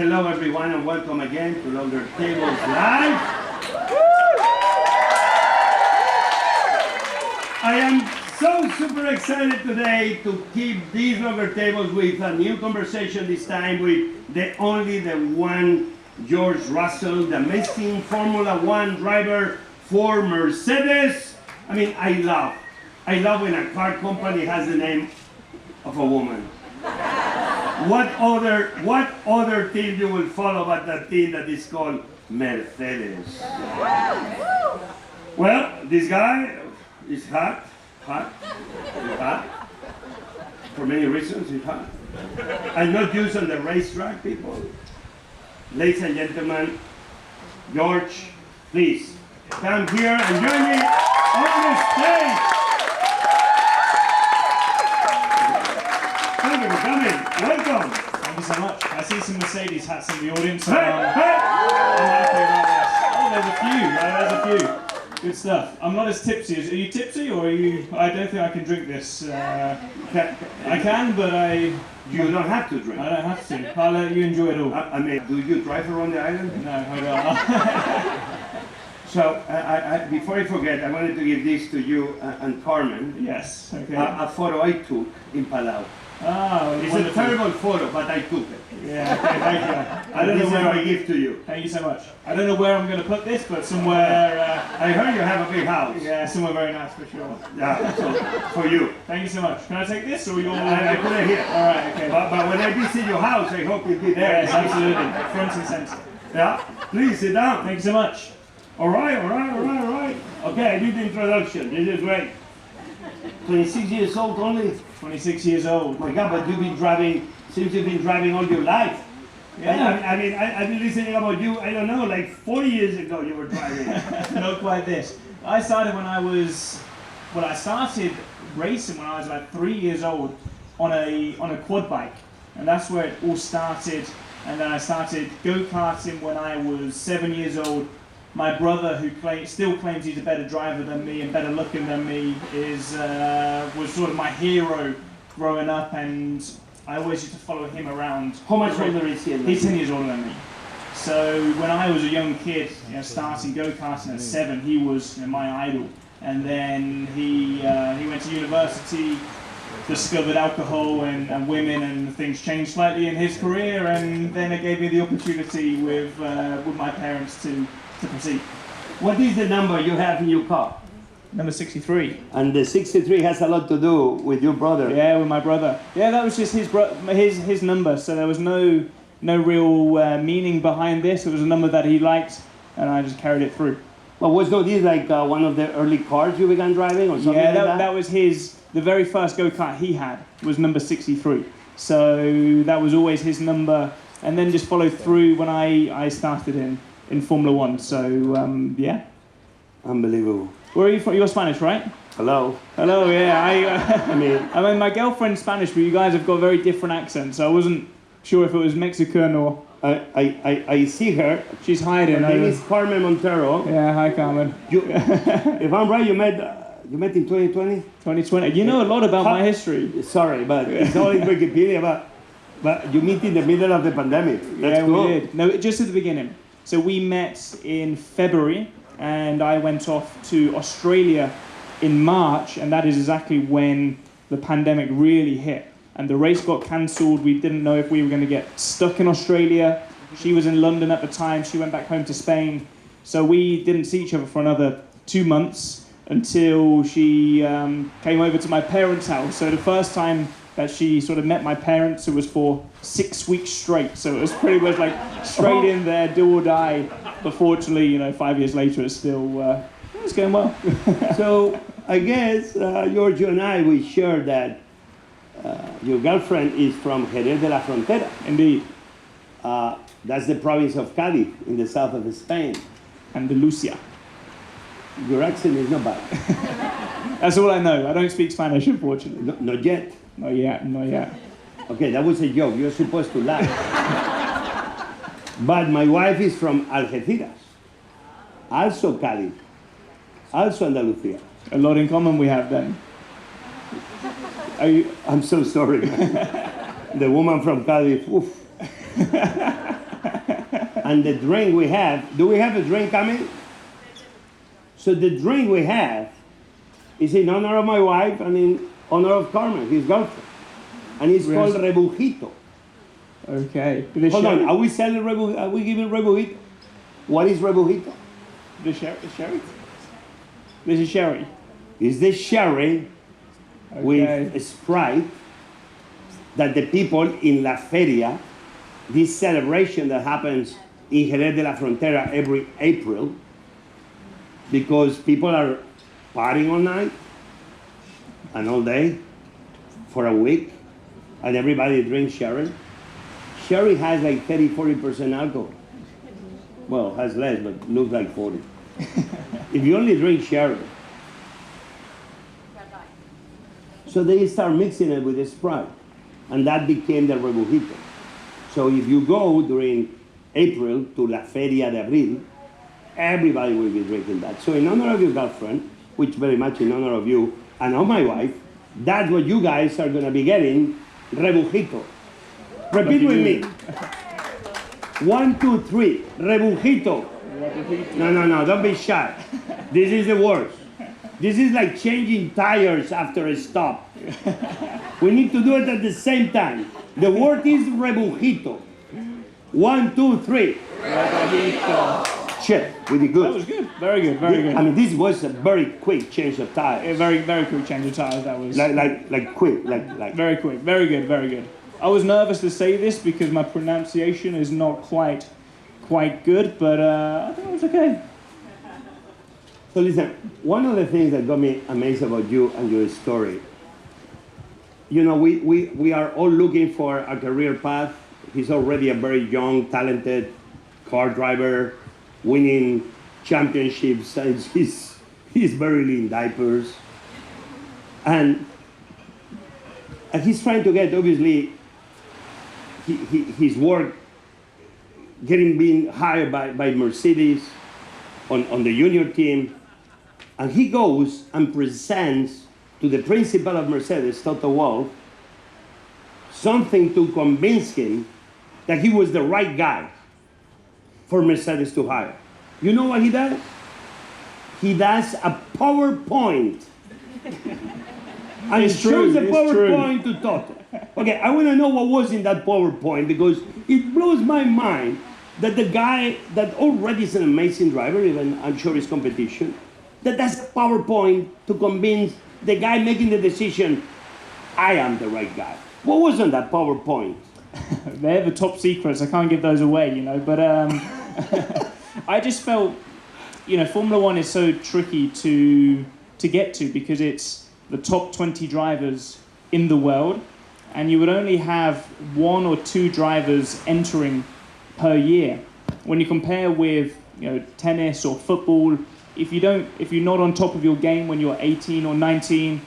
Hello everyone and welcome again to Longer Tables Live. I am so super excited today to keep these Longer Tables with a new conversation, this time with the one George Russell, the amazing Formula 1 driver for Mercedes. I mean, I love when a car company has the name of a woman. What other team you will follow but that team that is called Mercedes? Well, this guy is hot. For many reasons, he's hot. I'm not used on the racetrack, people. Ladies and gentlemen, George, please come here and join me on the stage. Thank you for coming. Welcome. Thank you so much. I see some Mercedes hats in the audience. Hey. I'm happy about this. Oh, there's a few. Good stuff. I'm not as tipsy. Are you tipsy or are you? I don't think I can drink this. I can, but You don't have to drink. I don't have to. I'll let you enjoy it all. I mean, do you drive around the island? No, I don't. So, before I forget, I wanted to give this to you and Carmen. Yes. Okay. A photo I took in Palau. Oh, It's wonderful. a terrible photo, but I took it. Yeah. Okay. Thank you. I don't know where I give to you. Thank you so much. I don't know where I'm going to put this, but somewhere. I heard you have a big house. Yeah, somewhere very nice for sure. Yeah, so for you. Thank you so much. Can I take this or you'll? I put it here. All right. Okay. But when I visit your house, I hope you'll be there. Yes, absolutely. Front and center. Yeah, please sit down. Thank you so much. All right. Okay, I did the introduction. This is great. 26 years old only. 26 years old. My God, but you've been driving all your life. Yeah. I mean, I've been listening about you, I don't know, like 40 years ago you were driving. Not quite this. I started racing when I was about 3 years old on a quad bike. And that's where it all started. And then I started go-karting when I was 7 years old. My brother, who still claims he's a better driver than me and better looking than me, was sort of my hero growing up, and I always used to follow him around. How much older is he? He's 10 years older than me. So when I was a young kid, starting go-karting at 7, he was my idol. And then he went to university, discovered alcohol and women, and things changed slightly in his career, and then it gave me the opportunity with my parents to proceed. What is the number you have in your car? Number 63. And the 63 has a lot to do with your brother. Yeah, with my brother. Yeah, that was just his number, so there was no real meaning behind this. It was a number that he liked, and I just carried it through. Well, was not this like one of the early cars you began driving or something like that? Yeah, that was the very first go-kart he had was number 63. So that was always his number, and then just followed through when I started in Formula 1. So, yeah. Unbelievable. Where are you from? You're Spanish, right? Hello. Hello, yeah. I mean, my girlfriend's Spanish, but you guys have got very different accents, so I wasn't sure if it was Mexican or... I see her. She's hiding. Her name is Carmen Montero. Yeah, hi, Carmen. If I'm right, you met in 2020? 2020. You know a lot about my history. Sorry, but it's all in Wikipedia, but you meet in the middle of the pandemic. That's cool. We did. No, just at the beginning. So we met in February, and I went off to Australia in March, and that is exactly when the pandemic really hit. And the race got cancelled. We didn't know if we were going to get stuck in Australia. She was in London at the time. She went back home to Spain. So we didn't see each other for another 2 months until she came over to my parents' house. So the first time that she sort of met my parents, it was for 6 weeks straight. So it was pretty much like straight in there, do or die. But fortunately, 5 years later, it's still it's going well. So I guess Giorgio and I, we share that your girlfriend is from Jerez de la Frontera. Indeed. That's the province of Cádiz in the south of Spain. Andalusia. Your accent is not bad. That's all I know. I don't speak Spanish, unfortunately. No, not yet. Not yet. Okay, that was a joke. You're supposed to laugh. But my wife is from Algeciras. Also Cádiz. Also Andalusia. A lot in common we have then. I'm so sorry. The woman from Cádiz, oof. And the drink we have, do we have a drink coming? So the drink we have is in honor of my wife and in honor of Carmen, his girlfriend. And it's called Rebujito. Okay. Hold on, are we selling Rebujito? Are we giving Rebujito? What is Rebujito? The sherry? This is sherry. It's the sherry with Sprite that the people in La Feria, this celebration that happens in Jerez de la Frontera every April, because people are partying all night and all day for a week, and everybody drinks sherry. Sherry has like 30-40% alcohol. Well, has less, but looks like 40. If you only drink sherry. So they start mixing it with the Sprite, and that became the Rebujito. So if you go during April to La Feria de Abril, everybody will be drinking that. So in honor of your girlfriend, which very much in honor of you and of my wife, that's what you guys are going to be getting, Rebujito. Repeat with me. 1, 2, 3. Rebujito. No, don't be shy. This is the worst. This is like changing tires after a stop. We need to do it at the same time. The word is Rebujito. 1, 2, 3. Rebujito. Shit, we did good. That was good. Very good, very good. I mean, this was a very quick change of tires. A very, very quick change of tires, that was. Like quick, like. Very quick, very good, very good. I was nervous to say this because my pronunciation is not quite good, but I think it was okay. So listen, one of the things that got me amazed about you and your story, you know, we are all looking for a career path. He's already a very young, talented car driver, winning championships, and he's barely in diapers. And he's trying to get, obviously, his work being hired by Mercedes on the junior team. And he goes and presents to the principal of Mercedes, Toto Wolff, something to convince him that he was the right guy for Mercedes to hire. You know what he does? He does a PowerPoint. And It's shows true, the it's PowerPoint to Toto. Okay, I want to know what was in that PowerPoint, because it blows my mind that the guy that already is an amazing driver, even I'm sure his competition, that's a PowerPoint to convince the guy making the decision, I am the right guy. What was on that PowerPoint? They're the top secrets. I can't give those away, you know. But I just felt, you know, Formula 1 is so tricky to get to because it's the top 20 drivers in the world, and you would only have 1 or 2 drivers entering per year. When you compare with, you know, tennis or football, if you're not on top of your game when you're 18 or 19,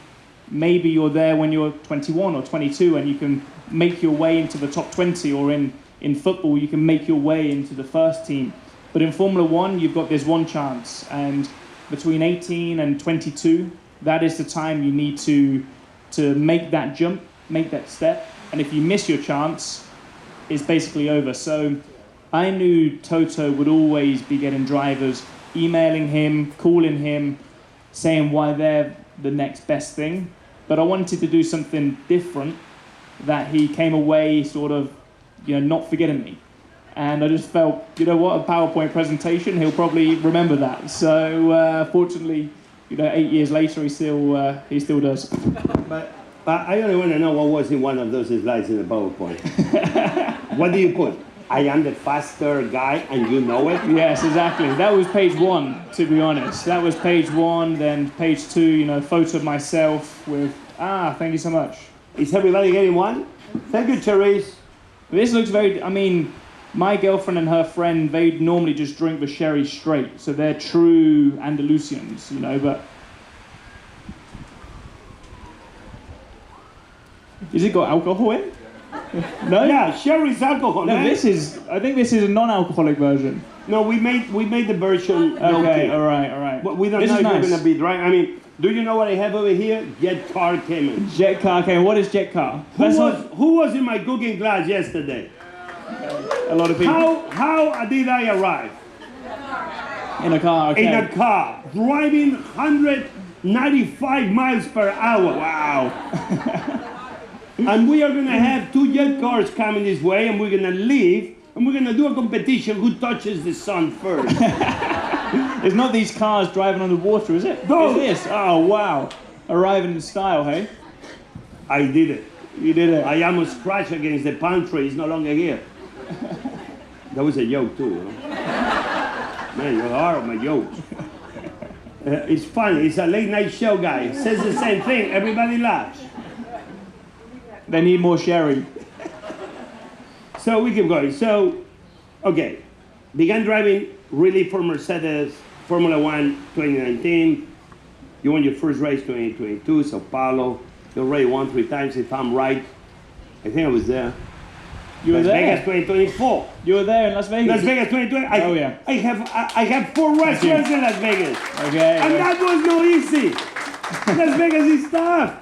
maybe you're there when you're 21 or 22 and you can make your way into the top 20, or in football you can make your way into the first team. But in Formula 1 you've got this one chance, and between 18 and 22, that is the time you need to make that jump, make that step, and if you miss your chance, it's basically over. So I knew Toto would always be getting drivers, emailing him, calling him, saying why they're the next best thing. But I wanted to do something different, that he came away sort of, you know, not forgetting me. And I just felt, you know what, a PowerPoint presentation, he'll probably remember that. So fortunately, you know, 8 years later, he still does. But I only want to know what was in one of those slides in the PowerPoint. What do you put? I am the faster guy, and you know it? Yes, exactly. That was page 1, to be honest. That was page 1, then page 2, you know, photo of myself with, thank you so much. Is everybody getting one? Thank you, Therese. This looks very, I mean, my girlfriend and her friend, they normally just drink the sherry straight, so they're true Andalusians, you know, but... Is it got alcohol in? No? Yeah, sherry's alcohol. No, man. I think this is a non-alcoholic version. No, we made the version. Okay, all right. But we don't This know is if nice. you're going to be dry. I mean, do you know what I have over here? Jet car Cayman. Jet car, okay, what is jet car? Who was in my cooking class yesterday? A lot of people How did I arrive? in a car. Okay. In a car, driving 195 miles per hour. Wow. And we are going to have 2 jet cars coming this way, and we're going to leave, and we're going to do a competition who touches the sun first. It's not these cars driving on the water, is it? No. It's this. Oh, wow. Arriving in style, hey? I did it. You did it. I almost crashed against the palm tree. It's no longer here. That was a joke too. You know? Man, you're hard on my jokes. It's funny. It's a late night show guy. Says the same thing. Everybody laughs. They need more sherry. So we keep going. So, okay. Began driving really for Mercedes, Formula 1 2019. You won your first race 2022, Sao Paulo. You already won 3 times, if I'm right. I think I was there. You were Las there. Vegas 2024. You were there in Las Vegas. Las Vegas 2020. Oh, yeah. I have 4 restaurants in Las Vegas. Okay. And that was not easy. Las Vegas is tough.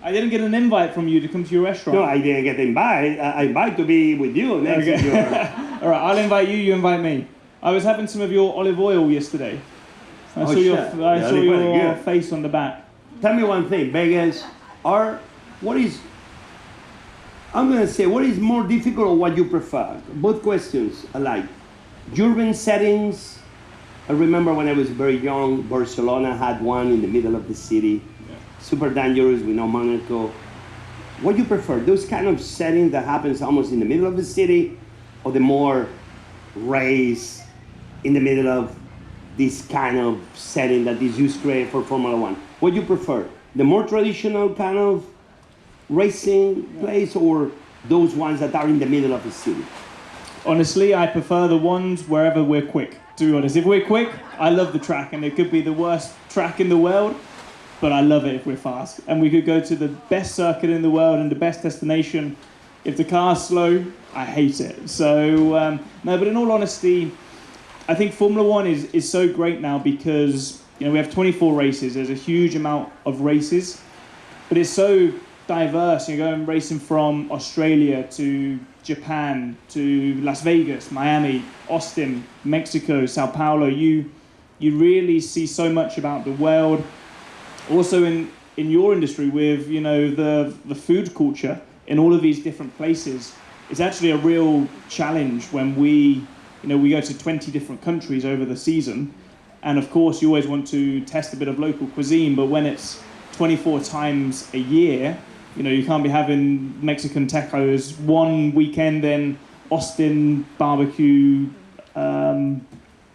I didn't get an invite from you to come to your restaurant. No, I didn't get invited. I invite to be with you next Okay. year. All right, I'll invite you, you invite me. I was having some of your olive oil yesterday. I saw your Good. face on the back. Tell me one thing, Vegas. What is more difficult or what you prefer? Both questions alike. Urban settings. I remember when I was very young, Barcelona had one in the middle of the city. Super dangerous, we know Monaco. What do you prefer? Those kind of settings that happens almost in the middle of the city, or the more race in the middle of this kind of setting that is used to create for Formula 1? What do you prefer? The more traditional kind of racing place, or those ones that are in the middle of the city? Honestly, I prefer the ones wherever we're quick, to be honest. If we're quick, I love the track, and it could be the worst track in the world, but I love it if we're fast. And we could go to the best circuit in the world and the best destination. If the car's slow, I hate it. So, no, but in all honesty, I think Formula 1 is so great now because, you know, we have 24 races. There's a huge amount of races, but it's so diverse. You're going racing from Australia to Japan to Las Vegas, Miami, Austin, Mexico, Sao Paulo. You really see so much about the world. Also in your industry with, you know, the food culture in all of these different places, it's actually a real challenge when we go to 20 different countries over the season. And of course, you always want to test a bit of local cuisine, but when it's 24 times a year, you know, you can't be having Mexican tacos one weekend, then Austin barbecue,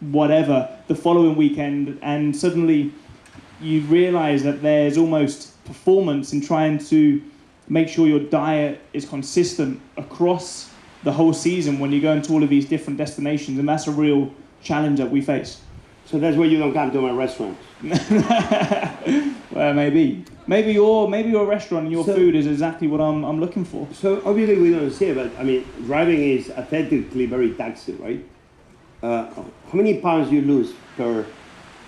whatever, the following weekend, and suddenly you realize that there's almost performance in trying to make sure your diet is consistent across the whole season when you go into all of these different destinations, and that's a real challenge that we face. So that's why you don't come to my restaurant. Well, maybe your restaurant and your food is exactly what I'm looking for. So obviously we don't see it, but I mean, driving is athletically very taxing, right? How many pounds you lose per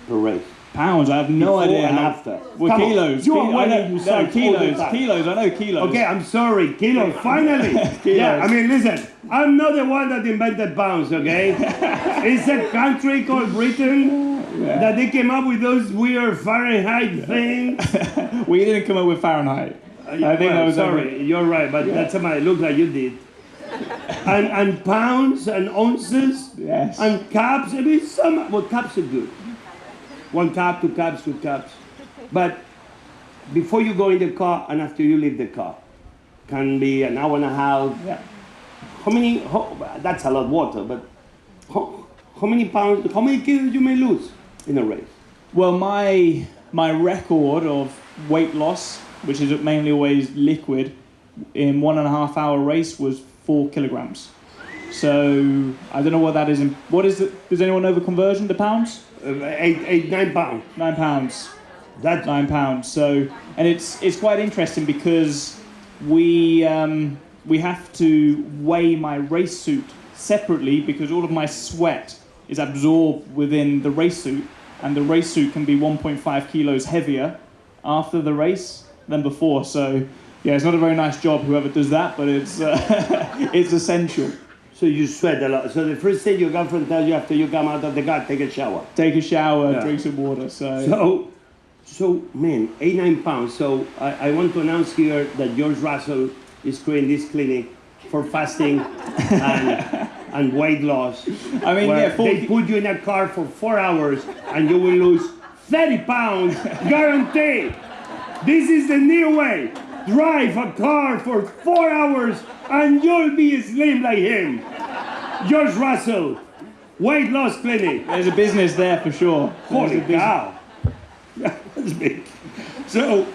race? Pounds? I have no Before idea. and after. Well, Come on. kilos. You are I know, weighing yourself all the time. Kilos. I know kilos. Okay, I'm sorry, kilos, finally. Kilos. Yeah, I mean, listen, I'm not the one that invented pounds, okay? It's a country called Britain that they came up with those weird Fahrenheit things. We didn't come up with Fahrenheit. I think that was sorry, you're right, but that's somebody look like you did. And pounds and ounces. Yes. And cups. I mean, cups are good. 1 cup, 2 cups, 3 cups. But before you go in the car and after you leave the car, can be an hour and a half. Yeah. That's a lot of water, but how many pounds, how many kilos you may lose in a race? Well, my record of weight loss, which is mainly always liquid, in 1.5 hour race was 4 kilograms. So I don't know what that is. What is it? Does anyone know the conversion to pounds? 9 pounds. 9 pounds. That's 9 pounds. So, and it's quite interesting because we have to weigh my race suit separately because all of my sweat is absorbed within the race suit, and the race suit can be 1.5 kilos heavier after the race than before. So yeah, it's not a very nice job whoever does that, but it's it's essential. So you sweat a lot. So the first thing your girlfriend tells you after you come out of the car, take a shower. Take a shower, Yeah. drink some water. So Man, 89 pounds. So I want to announce here that George Russell is creating this clinic for fasting and weight loss. I mean, where yeah, they put you in a car for 4 hours and you will lose 30 pounds, guaranteed. This is the new way. Drive a car for 4 hours and you'll be slim like him. George Russell, weight loss clinic. there's a business there for sure. There's Holy a business. cow. That's big. So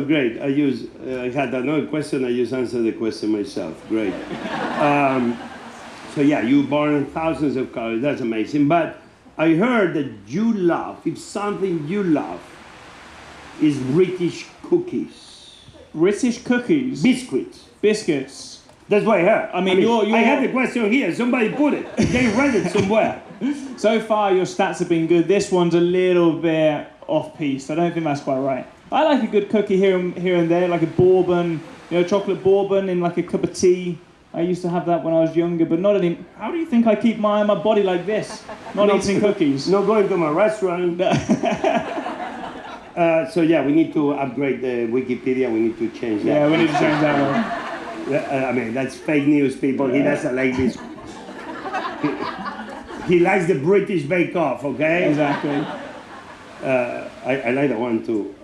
great. I had another question. I just answered the question myself. Great. You burn thousands of calories. That's amazing. But I heard that you love, if something you love, is British cookies. British cookies, Biscuits. biscuits. That's what I heard. I mean, you're- I had the question here. Somebody put it. They read it somewhere. So far, your stats have been good. This one's a little bit off-piste. I don't think that's quite right. I like a good cookie here and there, like a bourbon, chocolate bourbon in like a cup of tea. I used to have that when I was younger, but not anymore. How do you think I keep my body like this? Not eating cookies. Not going to my restaurant. We need to upgrade the Wikipedia. We need to change that. Yeah, we need to change that one. That's fake news, people. He doesn't like this. He likes the British Bake Off, okay? Exactly. I like that one too.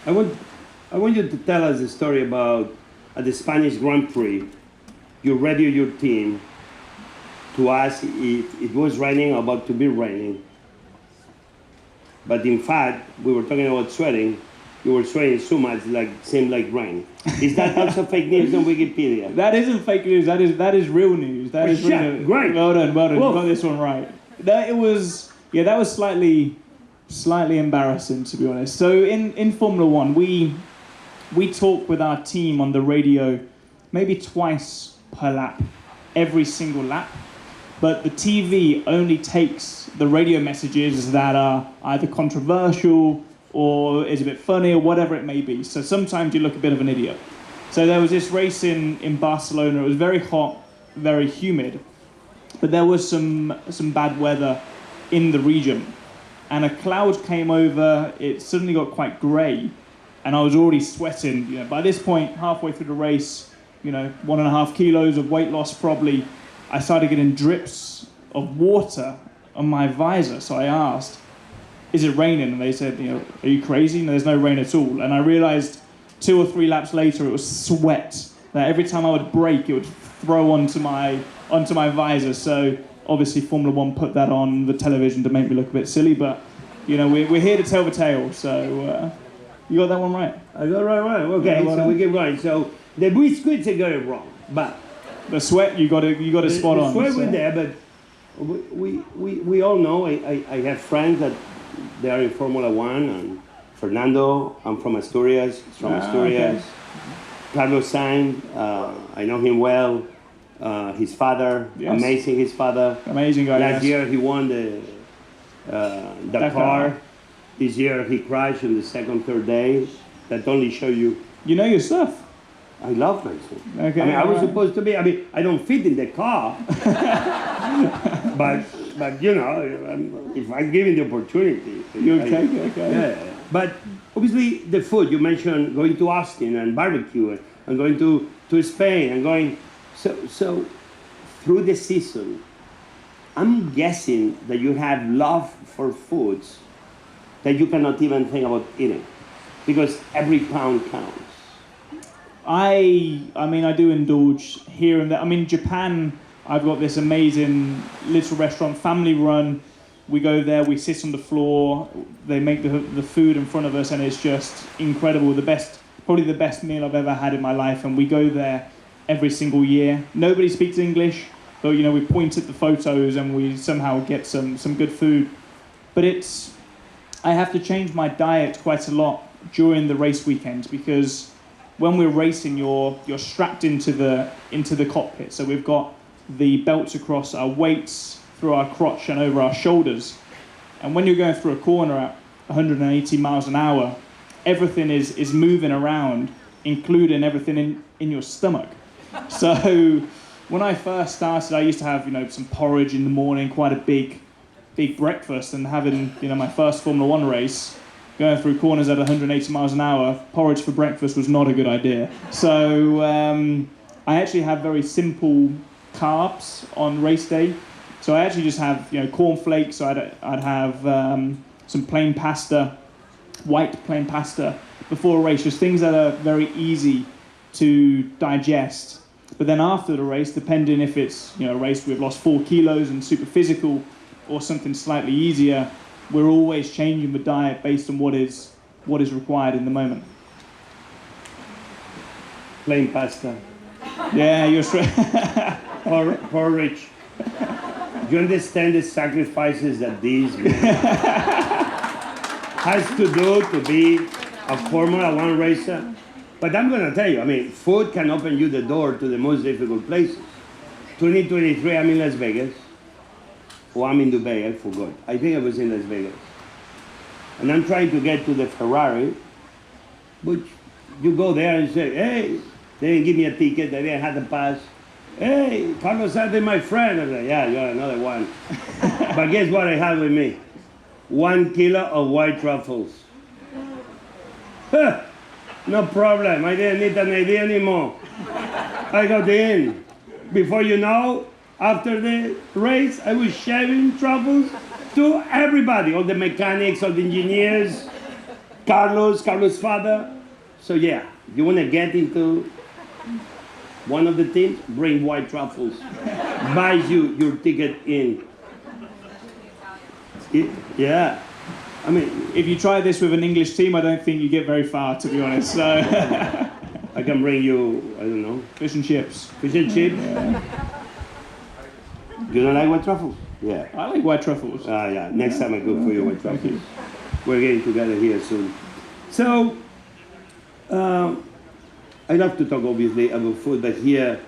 I want you to tell us a story about at the Spanish Grand Prix. You radio your team to ask if it was raining or about to be raining. But in fact, we were talking about sweating. You were sweating so much, seemed like rain. Is that also fake news on Wikipedia? That isn't fake news. That is real news. That is real news. Great. Well done. Whoa. You got this one right. That was slightly embarrassing, to be honest. So in Formula 1, we talk with our team on the radio maybe twice per lap, every single lap. But the TV only takes the radio messages that are either controversial or is a bit funny or whatever it may be. So sometimes you look a bit of an idiot. So there was this race in Barcelona. It was very hot, very humid, but there was some bad weather in the region. And a cloud came over, it suddenly got quite grey, and I was already sweating. By this point, halfway through the race, 1.5 kilos of weight loss probably, I started getting drips of water on my visor. So I asked, is it raining? And they said, are you crazy? No, there's no rain at all. And I realized 2 or 3 laps later, it was sweat that every time I would brake, it would throw onto my visor. So obviously Formula 1 put that on the television to make me look a bit silly, but we're here to tell the tale. So you got that one right. I got it right. Okay, Yeah, so we get right. So the biscuits are got it wrong, but the sweat you got it spot on. The sweat so. was there, but we all know. I have friends that they are in Formula 1, and Fernando, I'm from Asturias. He's from Asturias. Okay. Carlos Sainz, I know him well. His father, Yes. amazing. His father. Amazing guy. Last yes. year he won the Dakar. This year he crashed on the second, third day. That only show you. You know your stuff. I love racing. Okay. I was alright. supposed to be. I don't fit in the car, but if I'm given the opportunity, You take it, okay. Yeah. But obviously the food you mentioned, going to Austin and barbecue, and going to Spain and going. So through the season, I'm guessing that you have love for foods that you cannot even think about eating, because every pound counts. I do indulge here and there. Japan, I've got this amazing little restaurant, family run. We go there, we sit on the floor, they make the food in front of us, and it's just incredible. Probably the best meal I've ever had in my life, and we go there every single year. Nobody speaks English, but we point at the photos and we somehow get some good food. But I have to change my diet quite a lot during the race weekend, because when we're racing, you're strapped into the cockpit. So we've got the belts across our weights, through our crotch and over our shoulders. And when you're going through a corner 180 miles an hour, everything is moving around, including everything in your stomach. So when I first started, I used to have, some porridge in the morning, quite a big breakfast, and having, my first Formula 1 race, going through corners at 180 miles an hour, porridge for breakfast was not a good idea. So I actually have very simple carbs on race day. So I actually just have, cornflakes. So I'd have some plain pasta, white plain pasta before a race, just things that are very easy to digest. But then after the race, depending if it's a race we've lost 4 kilos and super physical, or something slightly easier, we're always changing the diet based on what is required in the moment. Plain pasta. Yeah, you're straight. Porridge. Do you understand the sacrifices that these has to do to be a Formula 1 racer? But I'm going to tell you, food can open you the door to the most difficult places. 2023, I'm in Las Vegas. Or I'm in Dubai, I forgot. I think I was in Las Vegas. And I'm trying to get to the Ferrari, but you go there and say, hey, they didn't give me a ticket, they didn't have the pass. Hey, Carlos Sainz, my friend. I'm like, yeah, you're another one. But guess what I had with me? 1 kilo of white truffles. Huh, no problem, I didn't need an ID anymore. I got in. Before you know, after the race, I was sharing truffles to everybody, all the mechanics, all the engineers, Carlos' father. So yeah, you want to get into one of the teams, bring white truffles. Buys you your ticket in. Yeah. If you try this with an English team, I don't think you get very far, to be honest. So I can bring you, I don't know. Fish and chips. Fish and chips? Yeah. You don't like white truffles? Yeah. I like white truffles. Yeah. Next time I cook for you white truffles. We're getting together here soon. So, I love to talk obviously about food, but here,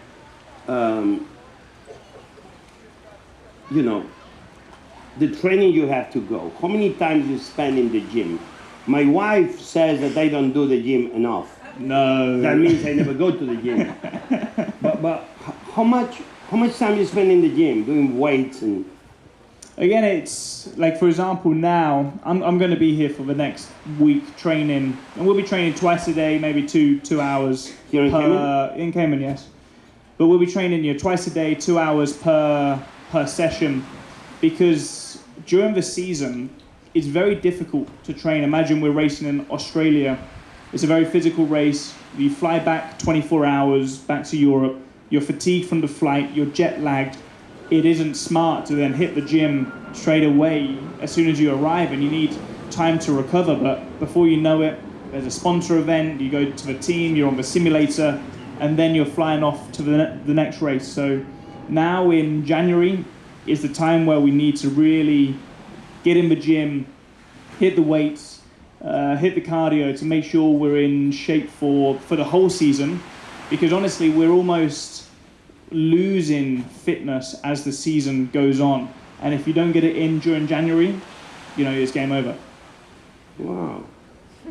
the training you have to go. How many times you spend in the gym? My wife says that I don't do the gym enough. No. That means I never go to the gym. but how much time you spend in the gym doing weights and? Again, it's like, for example, now I'm going to be here for the next week training, and we'll be training twice a day, maybe two hours. Here in Cayman? In Cayman, yes. But we'll be training twice a day, 2 hours per session, because during the season it's very difficult to train. Imagine we're racing in Australia. It's a very physical race. You fly back 24 hours back to Europe. You're fatigued from the flight. You're jet lagged. It isn't smart to then hit the gym straight away as soon as you arrive, and you need time to recover. But before you know it, there's a sponsor event, you go to the team, you're on the simulator, and then you're flying off to the next race. So now in January is the time where we need to really get in the gym, hit the weights, hit the cardio to make sure we're in shape for the whole season, because honestly we're almost losing fitness as the season goes on, and if you don't get it in during January, it's game over. Wow.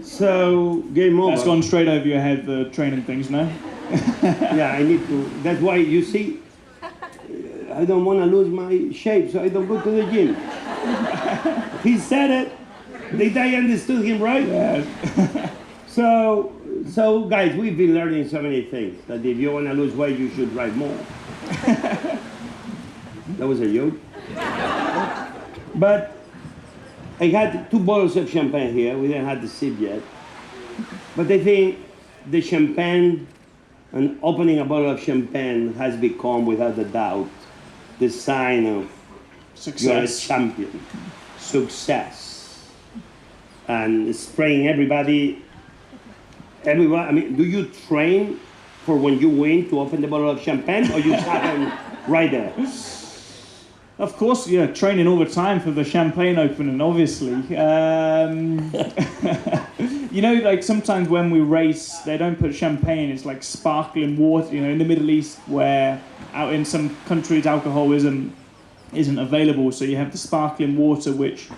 So game over. That's gone straight over your head, the training things, no? Yeah, I need to. That's why you see, I don't want to lose my shape, so I don't go to the gym. He said it. Did I understood him right? Yeah. So guys, we've been learning so many things that if you want to lose weight, you should drive more. That was a joke. But I had 2 bottles of champagne here. We didn't have the sip yet. But I think the champagne, and opening a bottle of champagne has become, without a doubt, the sign of Success. you're a champion. Success. And spraying everyone, do you train for when you win to open the bottle of champagne, or you just happen right there? Of course, training all the time for the champagne opening, obviously. Like sometimes when we race, they don't put champagne, it's like sparkling water, in the Middle East, where out in some countries alcohol isn't available, so you have the sparkling water, which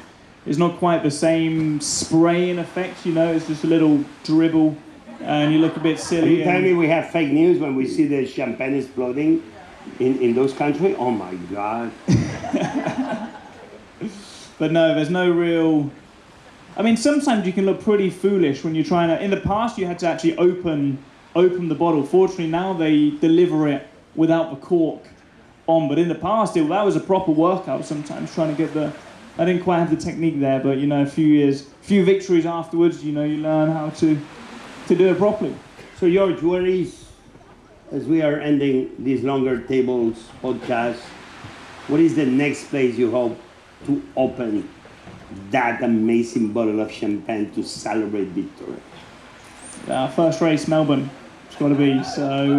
It's not quite the same spraying effect, you know, it's just a little dribble and you look a bit Are silly. you telling me we have fake news when we see the champagne exploding in those countries? Oh my God. But no, there's no real... I mean, sometimes you can look pretty foolish when you're trying to... In the past, you had to actually open the bottle. Fortunately, now they deliver it without the cork on. But in the past, that was a proper workout sometimes, trying to get the... I didn't quite have the technique there, but, you know, a few victories afterwards, you know, you learn how to do it properly. So, George, where is, as we are ending this Longer Tables podcast, what is the next place you hope to open that amazing bottle of champagne to celebrate victory? First race, Melbourne. It's got to be. So,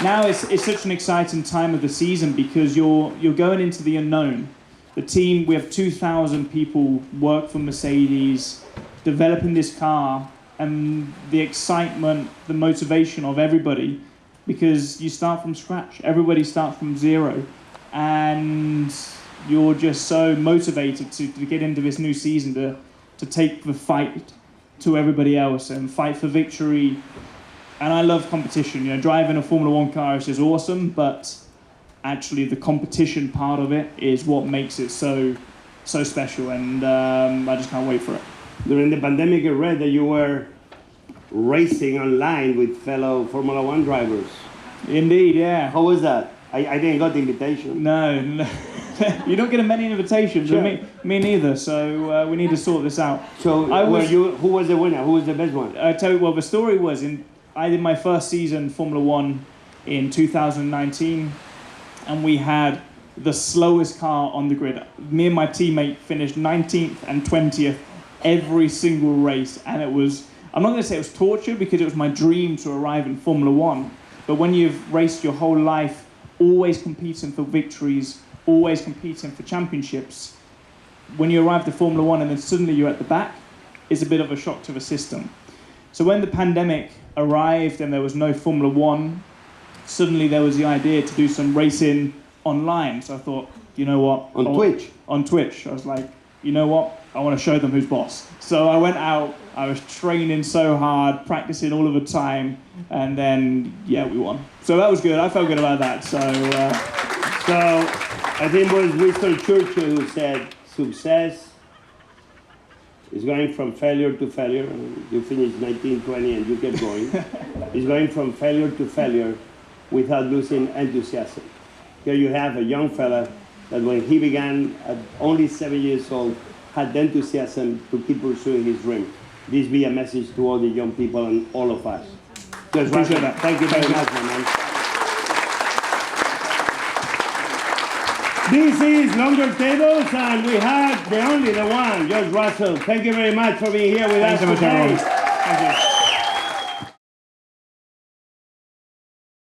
now it's such an exciting time of the season because you're going into the unknown. The team, we have 2,000 people work for Mercedes, developing this car, and the excitement, the motivation of everybody, because you start from scratch. Everybody starts from zero, and you're just so motivated to get into this new season, to take the fight to everybody else and fight for victory. And I love competition. You know, driving a Formula 1 car is just awesome, but actually the competition part of it is what makes it so special, and I just can't wait for it. During the pandemic, I read that you were racing online with fellow Formula 1 drivers. Indeed, yeah. How was that? I didn't got the invitation. No. You don't get many invitations. Sure. Me neither. So we need to sort this out. So who was the winner? Who was the best one? I tell you, well, the story was I did my first season Formula 1 in 2019, and we had the slowest car on the grid. Me and my teammate finished 19th and 20th every single race, and it was, I'm not going to say it was torture because it was my dream to arrive in Formula 1, but when you've raced your whole life, always competing for victories, always competing for championships, when you arrive to Formula 1 and then suddenly you're at the back, it's a bit of a shock to the system. So when the pandemic arrived and there was no Formula 1, suddenly there was the idea to do some racing online. So I thought, you know what? Twitch? On Twitch. I was like, you know what? I want to show them who's boss. So I went out, I was training so hard, practicing all of the time, and then, yeah, we won. So that was good. I felt good about that. So I think it was Winston Churchill who said, success is going from failure to failure. You finished 1920 and you kept going. It's going from failure to failure without losing enthusiasm. Here you have a young fella that when he began at only 7 years old, had the enthusiasm to keep pursuing his dream. This be a message to all the young people and all of us. Just appreciate that. Thank you very much, my man. This is Longer Tables, and we have the only, the one, George Russell. Thank you very much for being here with us today. Thank you.